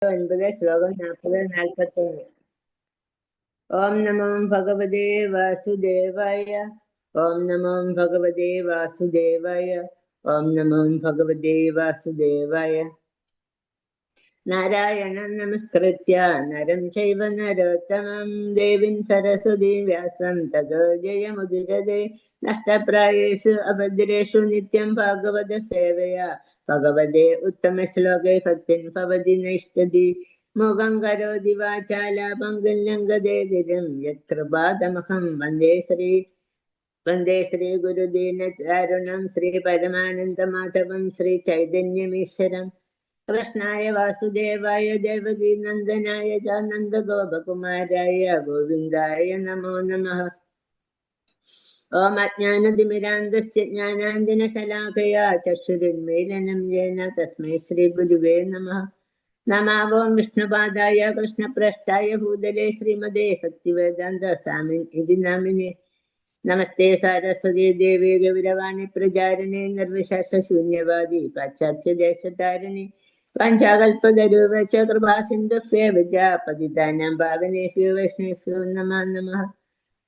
9 ശ്ലോകം 40-41. ഓം നമോ ഭഗവതേ വാസുദേവായ. ഓം നമോ ഭഗവതേ വാസുദേവായ. ഓം നമോ ഭഗവതേ വാസുദേവായ. നാരായണം നമസ്കൃത്യ നരം ചൈവ നരോത്തമം ദേവീം സരസ്വതീം വ്യാസം തതോ ജയമുദിരതേ. നഷ്ടപ്രായേഷു അഭദ്രേഷു നിത്യം ഭാഗവത സേവയാ ഭഗവതേ ഉത്തമശ്ലോകേ ഭക്തിൻ ഭവതി നൈഷ്ടതി. മുഖം കരോതി വാചാലാപം ലംഘതേ ഗിരിം യത്കൃപാതമഹം വന്ദേ ശ്രീ ഗുരുദീനചാരുണം ശ്രീ പരമാനന്ദ മാധവം ശ്രീ ചൈതന്യമീശ്വരം. കൃഷ്ണായ വാസുദേവായ ദേവകീ നന്ദനായ ച നന്ദഗോപകുമാരായ ഗോവിന്ദായ നമോ നമഃ. ഓം അജ്ഞാനതിമിരാന്തസ്യ ജ്ഞാനാഞ്ജനശലാഖയാ ചക്ഷുരുന്മീലനം യേന തസ്മൈ ശ്രീ ഗുരുവേ നമഃ. നമാവോം വിഷ്ണുപാദായ കൃഷ്ണപ്രഷ്ടായ ഭൂതലേ ശ്രീമതേ ഭക്തിവേദാന്ത സ്വാമിൻ ഇതി നാമിനെ. നമസ്തേ സാരസ്വതീ ദേവി ഗൗരവാണി പ്രചാരിണി നിർവിശേഷ ശൂന്യവാദി പാശ്ചാത്യദേശതാരിണി. പഞ്ചാകൽപതരൂപച കൃപാസിന്ധുഭ്യോ പതിതാനാം പാവനേഭ്യോ വൈഷ്ണവേഭ്യോ നമോ നമഃ.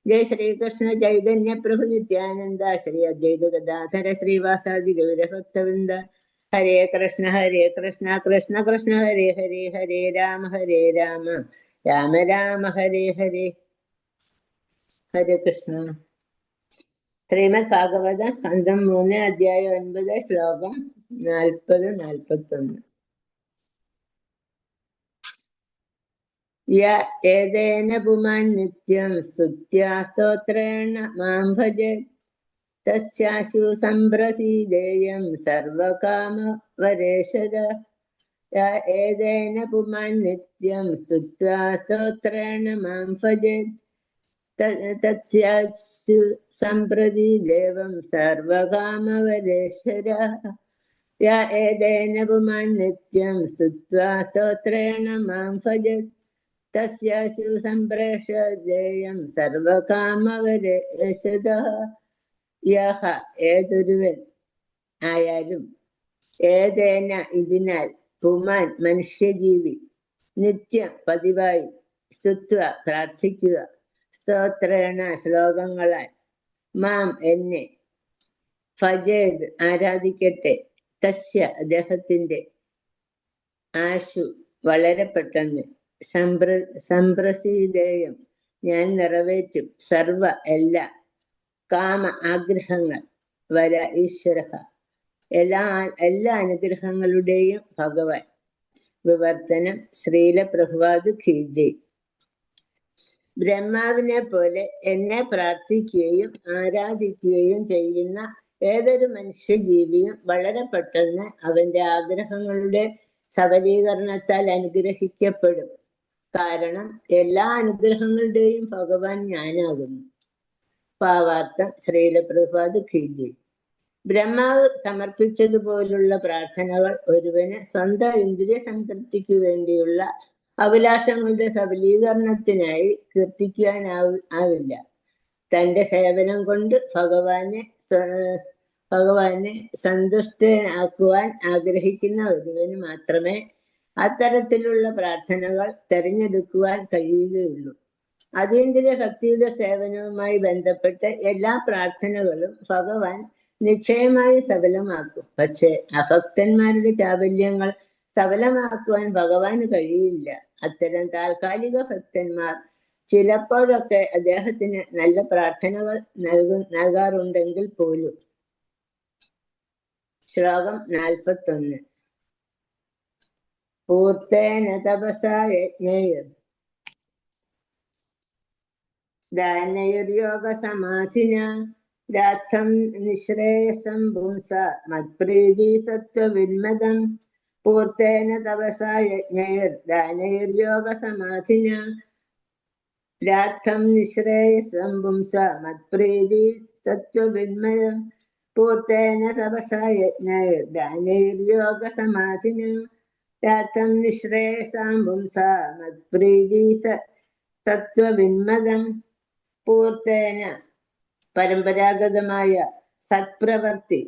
ജയ ശ്രീകൃഷ്ണ ചൈതന്യ പ്രഭു നിത്യാനന്ദ ശ്രീ അദ്വൈത ഗദാധര ശ്രീവാസാദി ഗൗരഭക്തവൃന്ദ. ഹരേ കൃഷ്ണ കൃഷ്ണ കൃഷ്ണ ഹരേ ഹരേ ഹരേ രാമ രാമ രാമ ഹരേ ഹരേ. ഹരേ കൃഷ്ണ. ശ്രീമദ് ഭാഗവത സ്കന്ധം 3 അധ്യായം 9 ശ്ലോകം 40-41. യ ഏതേന പുമാൻ നിത്യം സ്തുത്യാ സ്തോത്രേണ മാം ഭജേത് തസ്യാശു സംപ്രസീദേയം സർവകാമവരേശത. യ ഏതേന പുമാൻ നിത്യം സ്തുത്വാ സ്തോത്രേണ മാം ഭജേത് തസ്യാശു സംപ്രസീദേയം സർവകാമവരേശ്വര. യ ഏതേന പുമാൻ നിത്യം സ്തുത്വാ സ്തോത്രേണ മാം ഭജേത് തസ്യാശു സംപ്രേഷദേയം സർവകാമവരേശത. യഹ ഏതൊരുവൻ ആയാലും ഏതേന ഇതിനാൽ പുമാൻ മനുഷ്യജീവി നിത്യം പതിവായി സ്തുത്വ പ്രാർത്ഥിക്കുക സ്തോത്രേണ ശ്ലോകങ്ങളാൽ മാം എന്നെ ഭജേത് ആരാധിക്കട്ടെ തസ്യ അദ്ദേഹത്തിന്റെ ആശു വളരെ പെട്ടെന്ന് സംപ്രസീദേയം ഞാൻ നിറവേറ്റും സർവ എല്ലാ കാമ ആഗ്രഹങ്ങൾ വര ഈശ്വര എല്ലാ അനുഗ്രഹങ്ങളുടെയും ഭഗവാൻ. വിവർത്തനം ശ്രീല പ്രഭുപാദ് കീജെ. ബ്രഹ്മാവിനെ പോലെ എന്നെ പ്രാർത്ഥിക്കുകയും ആരാധിക്കുകയും ചെയ്യുന്ന ഏതൊരു മനുഷ്യജീവിയും വളരെ പെട്ടെന്ന് അവന്റെ ആഗ്രഹങ്ങളുടെ സബലീകരണത്താൽ അനുഗ്രഹിക്കപ്പെടും. കാരണം എല്ലാ അനുഗ്രഹങ്ങളുടെയും ഭഗവാൻ ഞാനാകുന്നു. ഭാവാർത്ഥം ശ്രീല പ്രഭുപാദ് കീജെ. ബ്രഹ്മാവ് സമർപ്പിച്ചതുപോലുള്ള പ്രാർത്ഥനകൾ ഒരുവന് സ്വന്തം ഇന്ദ്രിയ സംതൃപ്തിക്ക് വേണ്ടിയുള്ള അഭിലാഷങ്ങളുടെ സബലീകരണത്തിനായി കീർത്തിക്കുവാനാവില്ല. തന്റെ സേവനം കൊണ്ട് ഭഗവാനെ സന്തുഷ്ടനാക്കുവാൻ ആഗ്രഹിക്കുന്ന ഒരുവന് മാത്രമേ അത്തരത്തിലുള്ള പ്രാർത്ഥനകൾ തെരഞ്ഞെടുക്കുവാൻ കഴിയുകയുള്ളൂ. അതീന്ദ്രിയ ഭക്തിയുടെ സേവനവുമായി ബന്ധപ്പെട്ട് എല്ലാ പ്രാർത്ഥനകളും ഭഗവാൻ നിശ്ചയമായി സഫലമാക്കും. പക്ഷെ അഭക്തന്മാരുടെ ചാബല്യങ്ങൾ സഫലമാക്കുവാൻ ഭഗവാന് കഴിയില്ല. അത്തരം താൽക്കാലിക ഭക്തന്മാർ ചിലപ്പോഴൊക്കെ അദ്ദേഹത്തിന് നല്ല പ്രാർത്ഥനകൾ നൽകാറുണ്ടെങ്കിൽ പോലും. ശ്ലോകം 41. പൂർത്തേന തപസാ യജ്ഞൈർ ദാനൈർയോഗ സമാധിന രാത്രം നിശ്രേയസം പുംസ മത്പ്രീതി സത്വവിന്മദം. പൂർത്തേന തപസാ യജ്ഞൈർ ദാനൈർയോഗ സമാധിന രാത്രം നിശ്രേയസം പുംസ മത്പ്രീതി സത്വവിന്മദം. പൂർത്തേന തപസാ യജ്ഞൈർ ദാനൈർയോഗ സമാധിന രാത്രം നിശ്രേയസാം പുംസ മത്പ്രീതി സത്വവിന്മദം. പൂർത്തേന പരമ്പരാഗതമായ സത്പ്രവൃത്തി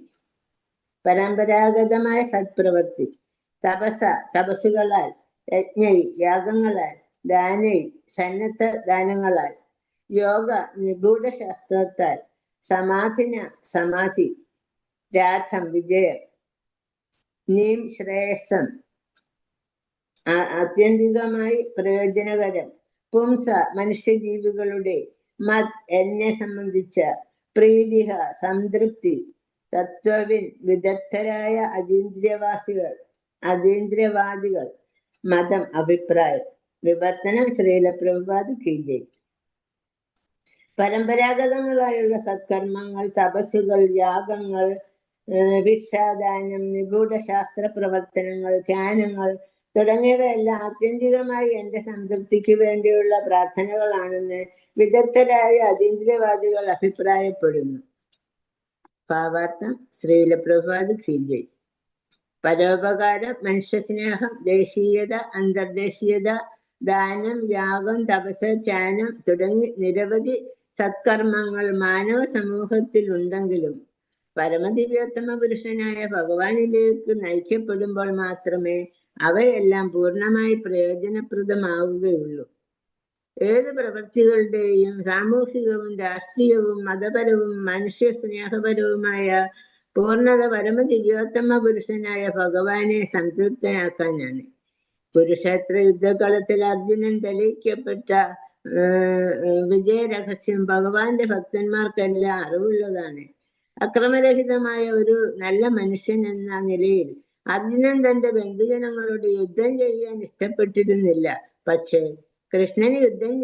തപസ്സുകളാൽ യജ്ഞൈ യാഗങ്ങളാൽ, ദാനൈ സന്നദ്ധ ദാനങ്ങളാൽ, യോഗ നിഗൂഢ ശാസ്ത്രത്താൽ, സമാധിന സമാധി, രാധം വിജയം, നീം ശ്രേയസം ആത്യന്തികമായി പ്രയോജനകരം, പുംസ മനുഷ്യജീവികളുടെ, മത് എന്നെ സംബന്ധിച്ച, പ്രീതിഹ സംതൃപ്തി, തത്വവിൻ വിദഗ്ധരായ അതീന്ദ്രിയവാദികൾ, മതം അഭിപ്രായം. വിവർത്തനം ശ്രീല പ്രഭുപാദ് കി ജയ്. പരമ്പരാഗതങ്ങളായുള്ള സത്കർമ്മങ്ങൾ, തപസ്സുകൾ, യാഗങ്ങൾ, ഭിക്ഷാദാനം, നിഗൂഢ ശാസ്ത്ര പ്രവർത്തനങ്ങൾ, ധ്യാനങ്ങൾ തുടങ്ങിയവയെല്ലാം ആത്യന്തികമായി എന്റെ സംതൃപ്തിക്ക് വേണ്ടിയുള്ള പ്രാർത്ഥനകളാണെന്ന് വിദഗ്ധരായ അതീന്ദ്രിയവാദികൾ അഭിപ്രായപ്പെടുന്നു. ഭാവാർത്ഥം ശ്രീല പ്രഭുപാദ് കി ജയ്. പരോപകാരം, മനുഷ്യസ്നേഹം, ദേശീയത, അന്തർദേശീയത, ദാനം, യാഗം, തപസ്, ധ്യാനം തുടങ്ങി നിരവധി സത്കർമ്മങ്ങൾ മാനവ സമൂഹത്തിൽ ഉണ്ടെങ്കിലും പരമദിവ്യോത്തമ പുരുഷനായ ഭഗവാനിലേക്ക് നയിക്കപ്പെടുമ്പോൾ മാത്രമേ അവയെല്ലാം പൂർണ്ണമായി പ്രയോജനപ്രദമാവുകയുള്ളൂ. ഏത് പ്രവൃത്തികളുടെയും സാമൂഹികവും രാഷ്ട്രീയവും മതപരവും മനുഷ്യ സ്നേഹപരവുമായ പൂർണ്ണത പരമദിവ്യോത്തമ പുരുഷനായ ഭഗവാനെ സംതൃപ്തനാക്കാനാണ്. കുരുക്ഷേത്ര യുദ്ധകളത്തിൽ അർജുനൻ തെളിയിക്കപ്പെട്ട വിജയരഹസ്യം ഭഗവാന്റെ ഭക്തന്മാർക്കെല്ലാം അറിവുള്ളതാണ്. അക്രമരഹിതമായ ഒരു നല്ല മനുഷ്യൻ എന്ന നിലയിൽ അർജുനൻ തന്റെ ബന്ധുജനങ്ങളോട് യുദ്ധം ചെയ്യാൻ ഇഷ്ടപ്പെട്ടിരുന്നില്ല. പക്ഷേ കൃഷ്ണന് യുദ്ധം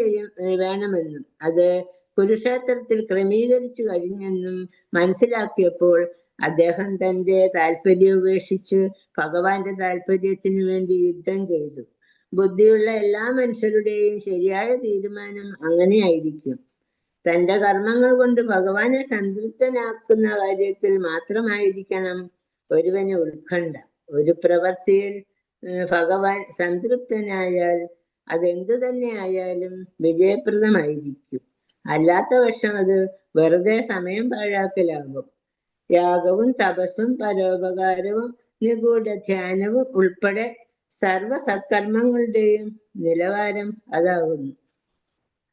വേണമെന്നും അത് കുരുക്ഷേത്രത്തിൽ ക്രമീകരിച്ചു കഴിഞ്ഞെന്നും മനസ്സിലാക്കിയപ്പോൾ അദ്ദേഹം തന്റെ താല്പര്യം ഉപേക്ഷിച്ച് ഭഗവാന്റെ താല്പര്യത്തിനു വേണ്ടി യുദ്ധം ചെയ്തു. ബുദ്ധിയുള്ള എല്ലാ മനുഷ്യരുടെയും ശരിയായ തീരുമാനം അങ്ങനെയായിരിക്കും. തന്റെ കർമ്മങ്ങൾ കൊണ്ട് ഭഗവാനെ സംതൃപ്തനാക്കുന്ന കാര്യത്തിൽ മാത്രമായിരിക്കണം ഒരുവന് ഉത്കണ്ഠ. ഒരു പ്രവൃത്തിയിൽ ഭഗവാൻ സംതൃപ്തനായാൽ അതെന്തു തന്നെ ആയാലും വിജയപ്രദമായിരിക്കും. അല്ലാത്ത പക്ഷം അത് വെറുതെ സമയം പാഴാക്കലാകും. യാഗവും തപസ്സും പരോപകാരവും നിഗൂഢ ധ്യാനവും ഉൾപ്പെടെ സർവ സത്കർമ്മങ്ങളുടെയും നിലവാരം അതാകുന്നു.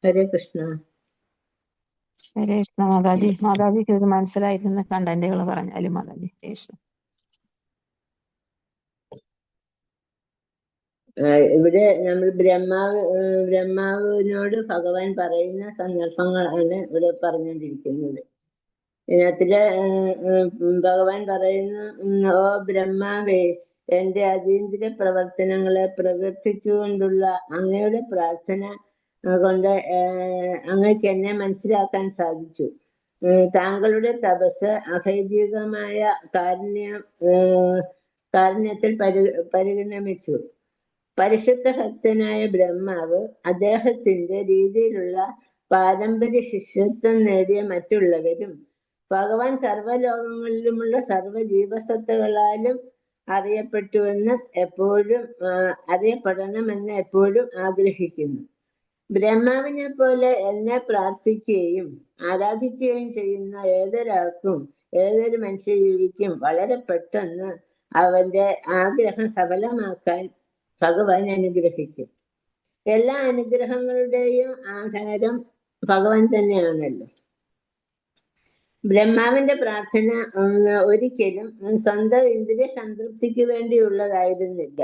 ഹരേ കൃഷ്ണ. ഹരേ കൃഷ്ണ. മാതാജിക്ക് ഇത് മനസ്സിലായിരുന്ന കണ്ടന്റുകൾ പറഞ്ഞാലും മാതാജി. ഇവിടെ നമ്മൾ ബ്രഹ്മാവിനോട് ഭഗവാൻ പറയുന്ന സന്ദർഭങ്ങളാണ് ഇവിടെ പറഞ്ഞുകൊണ്ടിരിക്കുന്നത്. ഇതിനകത്തില് ഭഗവാൻ പറയുന്നു, ഓ ബ്രഹ്മാവേ, എന്റെ അതീന്ദ്രിയ പ്രവർത്തനങ്ങളെ പ്രകീർത്തിച്ചുകൊണ്ടുള്ള അങ്ങയുടെ പ്രാർത്ഥന കൊണ്ട് അങ്ങക്ക് എന്നെ മനസ്സിലാക്കാൻ സാധിച്ചു. താങ്കളുടെ തപസ് അഹൈതികമായ കാരുണ്യത്തിൽ പരിണമിച്ചു. പരിശുദ്ധ ഭക്തനായ ബ്രഹ്മാവ് അദ്ദേഹത്തിന്റെ രീതിയിലുള്ള പാരമ്പര്യ ശിഷ്യത്വം നേടിയ മറ്റുള്ളവരും ഭഗവാൻ സർവ്വലോകങ്ങളിലുമുള്ള സർവ്വ ജീവസത്തകളാലും അറിയപ്പെടണമെന്ന് എപ്പോഴും ആഗ്രഹിക്കുന്നു. ബ്രഹ്മാവിനെ പോലെ എന്നെ പ്രാർത്ഥിക്കുകയും ആരാധിക്കുകയും ചെയ്യുന്ന ഏതൊരാൾക്കും, ഏതൊരു മനുഷ്യജീവിക്കും വളരെ പെട്ടെന്ന് അവന്റെ ആഗ്രഹം സഫലമാക്കാൻ ഭഗവാൻ അനുഗ്രഹിക്കും. എല്ലാ അനുഗ്രഹങ്ങളുടെയും ആധാരം ഭഗവാൻ തന്നെയാണല്ലോ. ബ്രഹ്മാവിന്റെ പ്രാർത്ഥന ഒരിക്കലും സ്വന്തം ഇന്ദ്രിയ സംതൃപ്തിക്ക് വേണ്ടിയുള്ളതായിരുന്നില്ല,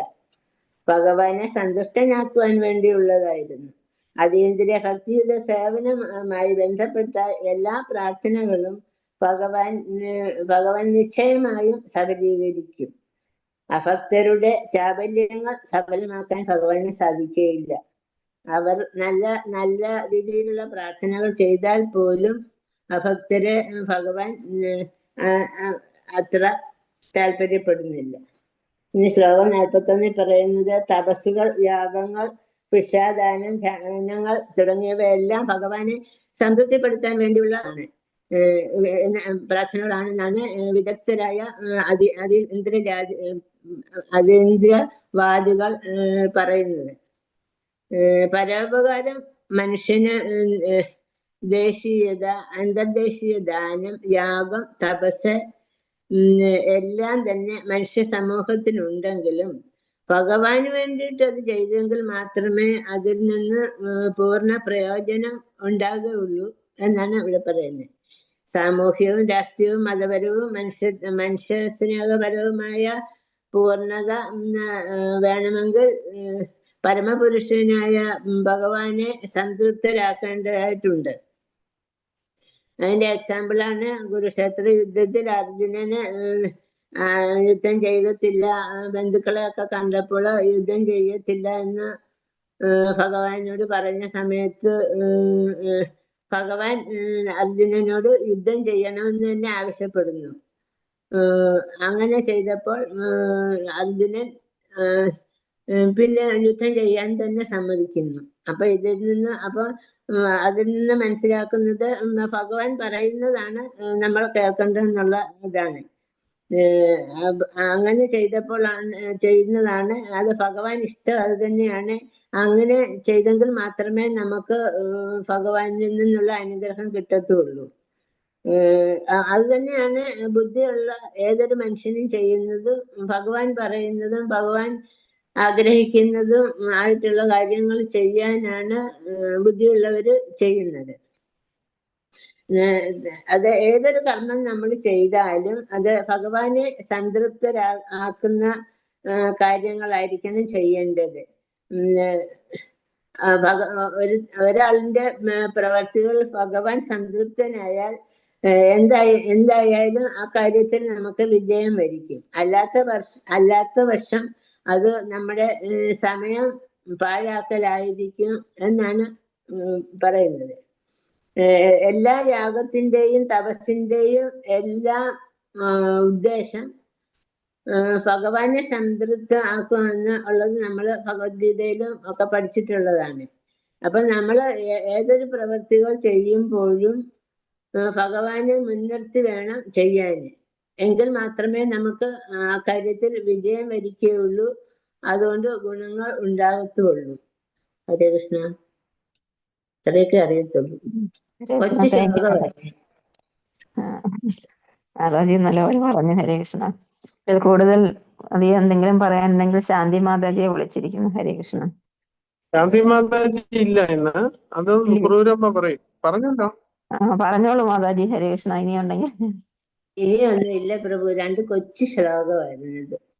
ഭഗവാനെ സന്തുഷ്ടനാക്കുവാൻ വേണ്ടിയുള്ളതായിരുന്നു. അതീന്ദ്രിയ ഭക്തിയുടെ സേവനവുമായി ബന്ധപ്പെട്ട എല്ലാ പ്രാർത്ഥനകളും ഭഗവാൻ നിശ്ചയമായും സഫലീകരിക്കും. അഭക്തരുടെ ചാബല്യങ്ങൾ സഫലമാക്കാൻ ഭഗവാന് സാധിക്കുകയില്ല. അവർ നല്ല രീതിയിലുള്ള പ്രാർത്ഥനകൾ ചെയ്താൽ പോലും അഭക്തരെ ഭഗവാൻ അത്ര താല്പര്യപ്പെടുന്നില്ല. ഇനി ശ്ലോകം 41 പറയുന്നത്, തപസ്സുകൾ, യാഗങ്ങൾ, ഭിക്ഷാദാനം, ധ്യാനങ്ങൾ തുടങ്ങിയവയെല്ലാം ഭഗവാനെ സംതൃപ്തിപ്പെടുത്താൻ വേണ്ടിയുള്ളതാണ് പ്രാർത്ഥനകളാണെന്നാണ് വിദഗ്ധരായ അതീന്ദ്രിയവാദികൾ പറയുന്നത്. പരോപകാരം മനുഷ്യന് ദേശീയത, അന്തർദേശീയ ദാനം, യാഗം, തപസ് എല്ലാം തന്നെ മനുഷ്യ സമൂഹത്തിനുണ്ടെങ്കിലും ഭഗവാന് വേണ്ടിയിട്ട് അത് ചെയ്തെങ്കിൽ മാത്രമേ അതിൽ നിന്ന് പൂർണ്ണ പ്രയോജനം ഉണ്ടാകുകയുള്ളൂ എന്നാണ് ഇവിടെ പറയുന്നത്. സാമൂഹ്യവും രാഷ്ട്രീയവും മതപരവും മനുഷ്യ സ്നേഹപരവുമായ പൂർണ്ണത വേണമെങ്കിൽ പരമപുരുഷനായ ഭഗവാനെ സംതൃപ്തരാക്കേണ്ടതായിട്ടുണ്ട്. അതിന്റെ എക്സാമ്പിളാണ് കുരുക്ഷേത്ര യുദ്ധത്തിൽ അർജുനന് യുദ്ധം ചെയ്യത്തില്ല, ബന്ധുക്കളെയൊക്കെ കണ്ടപ്പോൾ യുദ്ധം ചെയ്യത്തില്ല എന്ന് ഭഗവാനോട് പറഞ്ഞ സമയത്ത് ഭഗവാൻ അർജുനനോട് യുദ്ധം ചെയ്യണമെന്ന് തന്നെ ആവശ്യപ്പെടുന്നു. അങ്ങനെ ചെയ്തപ്പോൾ അർജുനൻ പിന്നെ യുദ്ധം ചെയ്യാൻ തന്നെ സമ്മതിക്കുന്നു. അപ്പൊ അതിൽ നിന്ന് മനസ്സിലാക്കുന്നത് ഭഗവാൻ പറയുന്നതാണ് നമ്മൾ കേൾക്കേണ്ടതെന്നുള്ള ഇതാണ്. അങ്ങനെ ചെയ്യുന്നതാണ് അത് ഭഗവാൻ ഇഷ്ടം. അത് തന്നെയാണ്. അങ്ങനെ ചെയ്തെങ്കിൽ മാത്രമേ നമുക്ക് ഭഗവാനിൽ നിന്നുള്ള അനുഗ്രഹം കിട്ടത്തുള്ളൂ. അത് തന്നെയാണ് ബുദ്ധിയുള്ള ഏതൊരു മനുഷ്യനും ചെയ്യുന്നതും ഭഗവാൻ പറയുന്നതും ഭഗവാൻ ആഗ്രഹിക്കുന്നതും ആയിട്ടുള്ള കാര്യങ്ങൾ ചെയ്യാനാണ് ബുദ്ധിയുള്ളവര് ചെയ്യുന്നത്. അത് ഏതൊരു കർമ്മം നമ്മൾ ചെയ്താലും അത് ഭഗവാനെ സംതൃപ്തരാക്കുന്ന കാര്യങ്ങളായിരിക്കണം ചെയ്യേണ്ടത്. ഒരാളിന്റെ പ്രവർത്തികൾ ഭഗവാൻ സംതൃപ്തനായാൽ എന്തായാലും ആ കാര്യത്തിൽ നമുക്ക് വിജയം വരിക്കും. അല്ലാത്ത പക്ഷം അത് നമ്മുടെ സമയം പാഴാക്കലായിരിക്കും എന്നാണ് പറയുന്നത്. എല്ലാ യാഗത്തിന്റെയും തപസ്സിന്റെയും എല്ലാ ഉദ്ദേശം ഭഗവാനെ സംതൃപ്തമാക്കുമെന്ന് ഉള്ളത് നമ്മൾ ഭഗവത്ഗീതയിലും ഒക്കെ പഠിച്ചിട്ടുള്ളതാണ്. അപ്പൊ നമ്മൾ ഏതൊരു പ്രവൃത്തികൾ ചെയ്യുമ്പോഴും ഭഗവാനെ മുൻനിർത്തി വേണം ചെയ്യാൻ. എങ്കിൽ മാത്രമേ നമുക്ക് ആ കാര്യത്തിൽ വിജയം വരിക്കുകയുള്ളൂ. അതുകൊണ്ട് ഗുണങ്ങൾ ഉണ്ടാകത്തുള്ളൂ. ഹരേ കൃഷ്ണ. അത്രയൊക്കെ അറിയത്തുള്ളൂ. കൊച്ചു ശ്ലോകമാണ്. മാതാജി നല്ലപോലെ പറഞ്ഞു. ഹരേ കൃഷ്ണ. ഇതിൽ കൂടുതൽ അധികം എന്തെങ്കിലും പറയാനുണ്ടെങ്കിൽ ശാന്തി മാതാജിയെ വിളിച്ചിരിക്കുന്നു. ഹരേ കൃഷ്ണ. ശാന്തി മാതാജി ഇല്ല ഇന്ന്. അത് ക്രൂരമ്മ പറയും. പറഞ്ഞല്ലോ. പറഞ്ഞോളൂ മാതാജി. ഹരേ കൃഷ്ണ. ഇനിയുണ്ടെങ്കിൽ. ഇനിയൊന്നും ഇല്ല പ്രഭു. 2 കൊച്ചു ശ്ലോകമായിരുന്നു ഇത്.